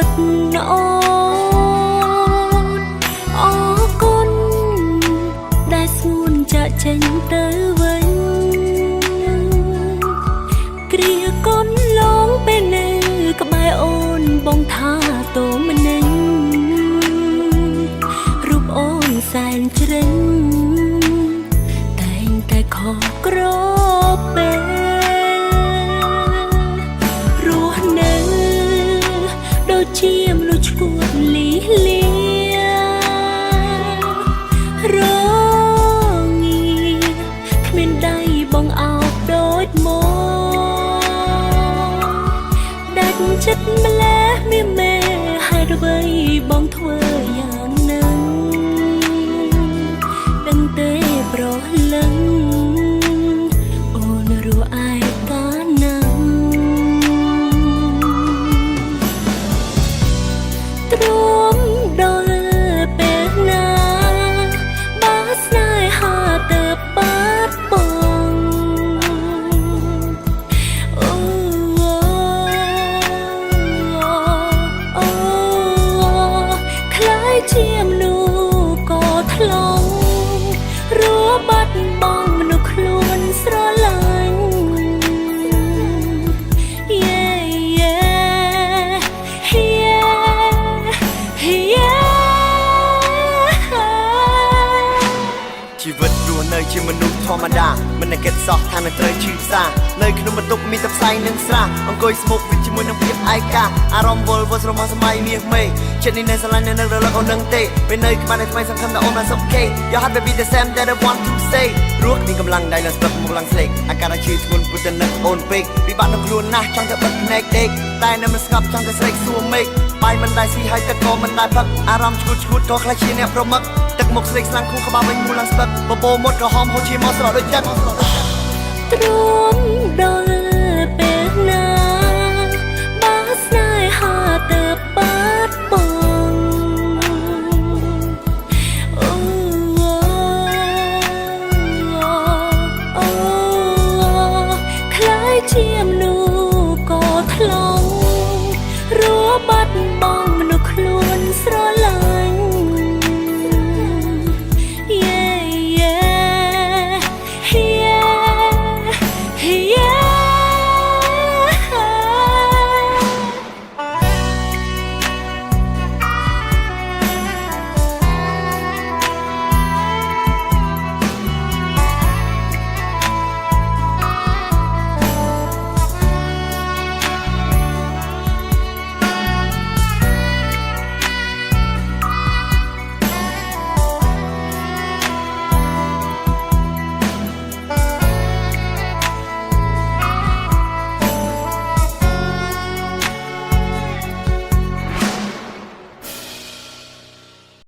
វិតអូនអរគុណដែលស្ងួនចាក់ចេញទៅវិញគ្រាកូនឡងពេលនៅក្បែរអូនបងថាតូមនិញរូបអូនសែនជ្រេញតែងតែខកក្រពេលរស់នៅដូចជាមនុស្សឈួតលីលារងាគ្មានដៃបងអោបដូចមកដាច់ចិត្តម្លេះមានមេហេតុអ្វីបងធ្វើយ៉ាងនឹងដឹងទេប្រលឹងអូនរស់ឯកាណាំទ្រាំដល់ពេលណាបើស្នេហាទៅបាត់បង់អូខ្លាយជាមនុស្សក៏ថ្លង់រស់បាត់បង់មនុស្សខ្លួនស្រឡាញ់ជីវិតរស់នៅជាមនុស្សធម្មតាមិនដែលគិតសោះថានឹងត្រូវឈឺផ្សានៅក្នុងបន្ទប់មានតែផ្សែងនិងស្រាអង្គុយស្មុគវិជាមួយនឹងភាពឯកាអារម្មណ៍វល់វល់ស្រមោលសម័យមាសមេចិត្តនេះនៅស្រឡាញ់នៅរលឹកអូននឹងទេពេលនៅក្បែរនៅថ្មីសង្ឃឹមថាអូនបានសុខគេយកហាត់ baby the same that I want to say រស់មានកម្លាំងដៃឡើងស្ពឹកមកឡើងស្លេកអាការឈឺធ្ងន់ព្រោះតែនឹកអូនពេកពិបាកនឹងខ្លួនណាស់ចង់ទៅបិទភ្នែកដេកតែនៅមិនស្ងប់ចង់ទៅស្រែកសួរមេឃបាយមិនដែលស៊ីហើយទឹកក៏មិនដែលផឹកអារម្មណ៍ឈួតឈួតក៏ខ្លាចជាអ្នកប្រមឹកទឹកមុខស្លេកស្លាំងគូក្បាលវិញមូលឡើងស្ពឹកបបោមុតក៏ហមហូរជាមកស្រក់ដូចទឹកទ្រា